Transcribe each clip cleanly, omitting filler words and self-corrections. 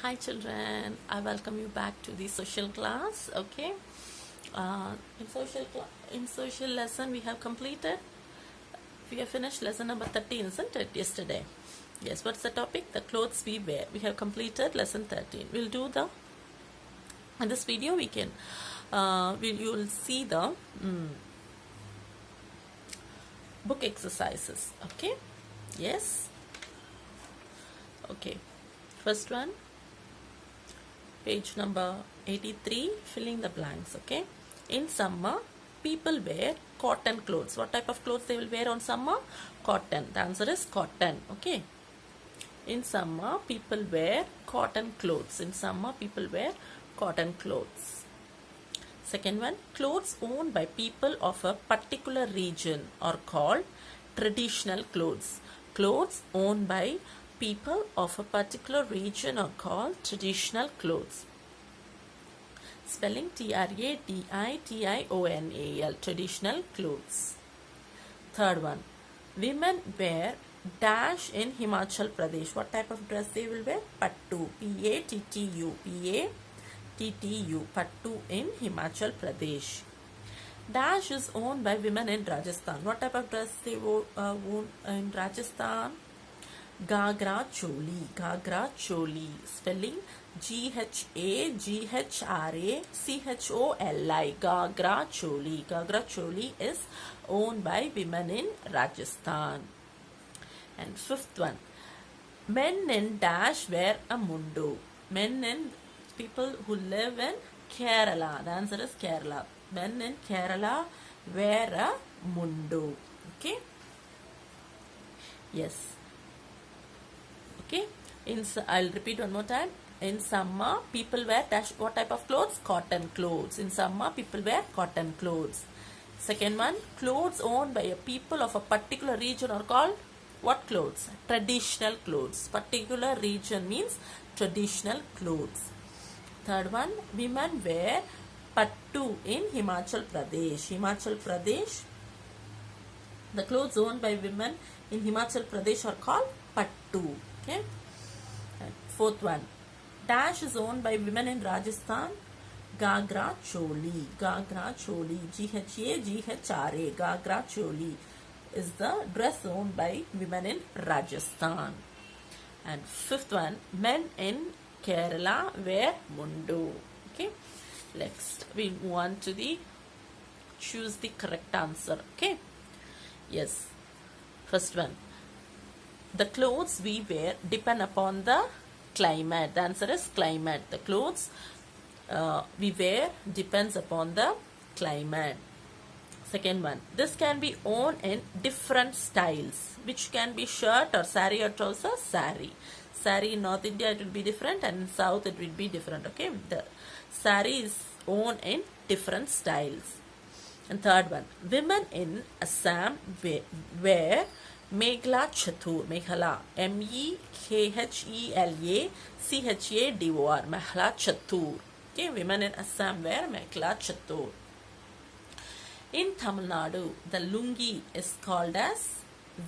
Hi children, I welcome you back to the social class. Okay, in social lesson we have completed. We have finished lesson number 13, isn't it? Yesterday. Yes. What's the topic? The clothes we wear. We have completed lesson 13. We'll do the in this video. We can you will see the book exercises. Okay. Yes. Okay. First one. Page number 83, filling the blanks. Okay, in summer people wear cotton clothes. What type of clothes they will wear on summer? Cotton. The answer is cotton. Okay, in summer people wear cotton clothes. In summer people wear cotton clothes. Second one, clothes owned by people of a particular region are called traditional clothes. Clothes owned by people of a particular region are called traditional clothes. Spelling traditional, traditional clothes. Third one, women wear dash in Himachal Pradesh. What type of dress they will wear? Pattu, P-A-T-T-U, P-A-T-T-U, Pattu in Himachal Pradesh. Dash is owned by women in Rajasthan. What type of dress they own in Rajasthan? Gagra choli, Gagra choli. Spelling G-H-A-G-H-R-A-C-H-O-L-I, Gagra choli. Gagra choli is owned by women in Rajasthan. And fifth one, men in dash wear a mundu. Men in people who live in Kerala. The answer is Kerala. Men in Kerala wear a mundu. Okay. Yes. Okay, I'll repeat one more time. In summer, people wear what type of clothes? Cotton clothes. In summer, people wear cotton clothes. Second one, clothes owned by a people of a particular region are called what clothes? Traditional clothes. Particular region means traditional clothes. Third one, women wear pattu in Himachal Pradesh. Himachal Pradesh, the clothes owned by women in Himachal Pradesh are called pattu. Okay. And fourth one, dash is owned by women in Rajasthan. Gagra choli, Gagra choli, G-H-A-G-H-R-A, Gagra choli is the dress owned by women in Rajasthan. And fifth one, men in Kerala wear mundu. Okay. Next, we move on to the choose the correct answer. Okay. Yes. First one. The clothes we wear depend upon the climate. The answer is climate. The clothes we wear depends upon the climate. Second one, this can be worn in different styles, which can be shirt or sari or trouser. Sari. Sari in North India it will be different, and in South it will be different. Okay, the sari is worn in different styles. And third one, women in Assam wear Meghla Chatur, Meghala, M-E-K-H-E-L-A-C-H-A-D-O-R, Meghla Chatur. Okay, women in Assam wear Meghla Chatur. In Tamil Nadu, the lungi is called as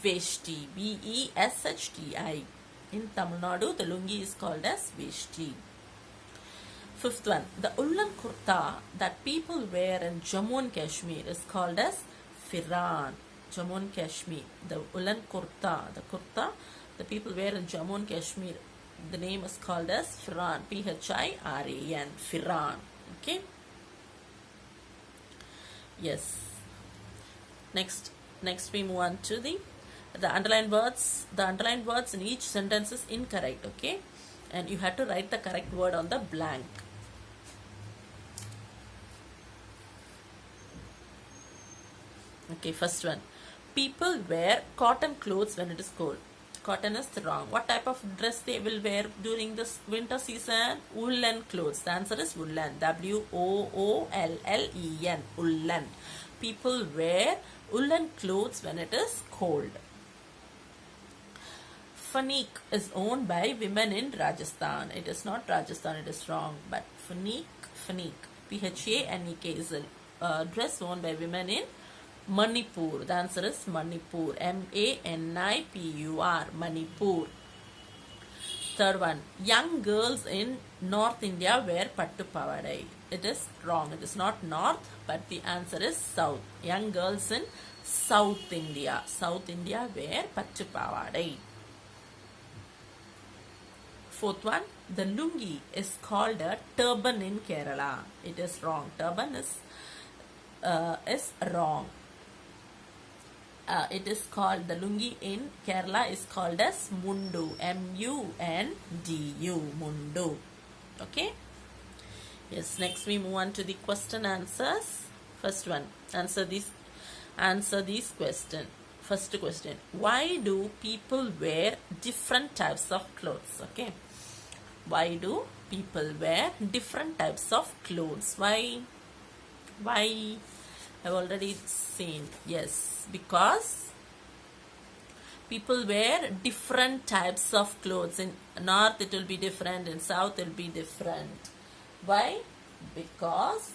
Veshti, V-E-S-H-T-I. In Tamil Nadu, the lungi is called as Veshti. Fifth one, the ullan kurta that people wear in Jammu and Kashmir is called as Firan. Jammu and Kashmir, the ullan kurta, the people wear in Jammu and Kashmir, the name is called as Firan, P-H-I-R-A-N, Firan. Okay. Yes. Next we move on to the underlined words. The underlined words in each sentence is incorrect. Okay, and you have to write the correct word on the blank. Okay, first one. People wear cotton clothes when it is cold. Cotton is wrong. What type of dress they will wear during this winter season? Woolen clothes. The answer is woolen. W-O-O-L-L-E-N. Woolen. People wear woolen clothes when it is cold. Faneek is owned by women in Rajasthan. It is not Rajasthan, it is wrong. But Faneek, P-H-A-N-E-K is a dress owned by women in Manipur. The answer is Manipur. M-A-N-I-P-U-R. Manipur. Third one, young girls in North India wear pattu pavadai. It is wrong. It is not north, but the answer is south. Young girls in South India. South India wear pattu pavadai. Fourth one, the lungi is called a turban in Kerala. It is wrong. Turban is wrong. It is called, the lungi in Kerala is called as mundu. M-U-N-D-U. Mundu. Okay. Yes. Next we move on to the question answers. First one. Answer these question. First question. Why do people wear different types of clothes? Okay. Why do people wear different types of clothes? Why? I've already seen. Yes, because people wear different types of clothes. In north it will be different, in south it will be different. Why? Because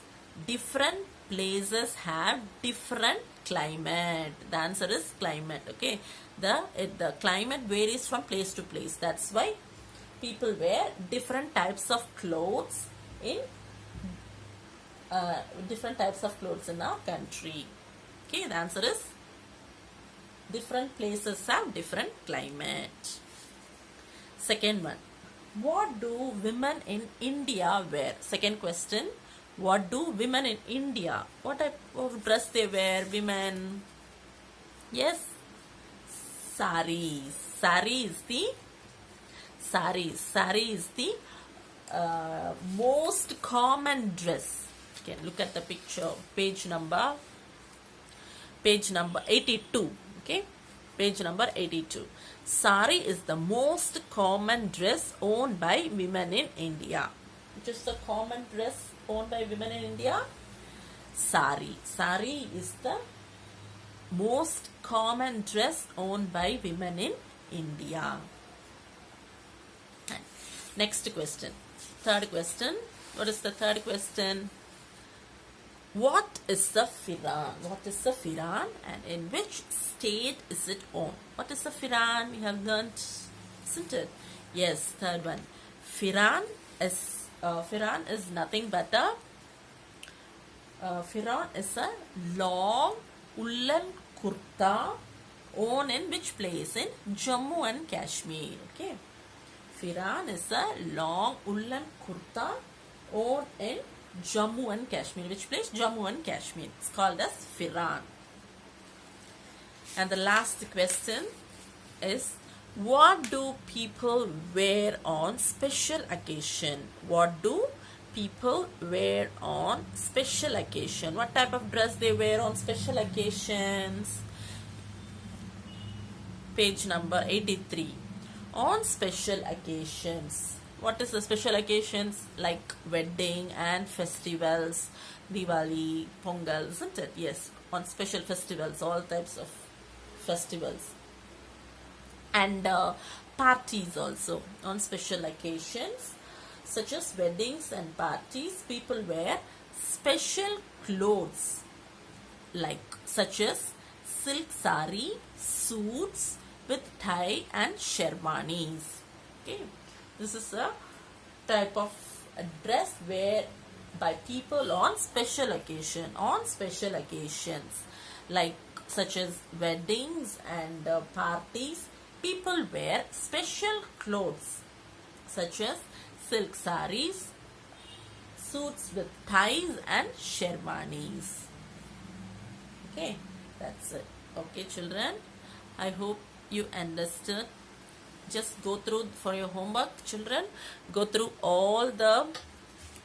different places have different climate. The answer is climate. Okay, the climate varies from place to place. That's why people wear different types of clothes in our country. Okay, the answer is different places have different climate. Second one, what do women in India wear? Second question, what do women in India, what type of dress they wear, women? Yes, saris. Sari is the most common dress. Okay, look at the picture, page number 82. Okay, page number 82. Sari is the most common dress owned by women in India. Which is the common dress owned by women in India? Sari. Sari is the most common dress owned by women in India. Next question. Third question. What is the third question? What is the Firan? What is the Firan and in which state is it owned? What is the Firan? We have learnt, isn't it? Yes, third one. Firan is nothing but Firan is a long woolen kurta owned in which place? In Jammu and Kashmir. Okay. Firan is a long woolen kurta owned in Jammu and Kashmir. Which place? Jammu and Kashmir. It's called as Firan. And the last question is, what do people wear on special occasion? What do people wear on special occasion? What type of dress they wear on special occasions? Page number 83. On special occasions. What is the special occasions? Like wedding and festivals, Diwali, Pongal, isn't it? Yes, on special festivals, all types of festivals. And parties also. On special occasions, such as weddings and parties, people wear special clothes, like such as silk sari, suits with tie and sherwanis. Okay, this is a type of a dress wear by people on special occasion. On special occasions, like such as weddings and parties, people wear special clothes such as silk saris, suits with ties and sherwanis. Okay, that's it. Okay, children, I hope you understood. Just go through for your homework, children. Go through all the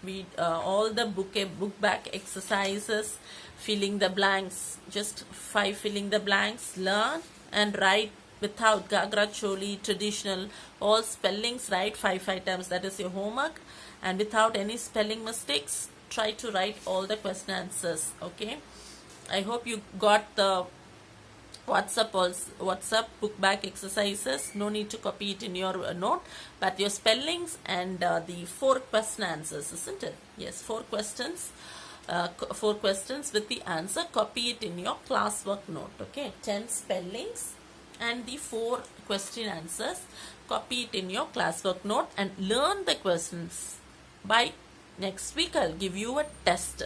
book back exercises, filling the blanks. Just 5 filling the blanks. Learn and write without Gagra Choli, traditional, all spellings. Write 5 times. That is your homework. And without any spelling mistakes, try to write all the question answers. Okay. I hope you got the WhatsApp book back exercises. No need to copy it in your note, but your spellings and the 4 question answers, isn't it? Yes, 4 questions. 4 questions with the answer. Copy it in your classwork note. Okay, 10 spellings and the 4 question answers. copy it in your classwork note and learn the questions. By next week I'll give you a test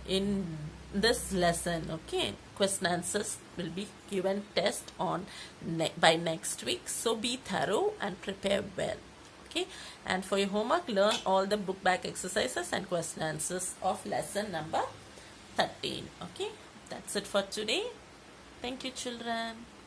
in this lesson. Okay, question answers will be given test on by next week, so be thorough and prepare well. Okay, and for your homework, learn all the book back exercises and question answers of lesson number 13. Okay, that's it for today. Thank you, children.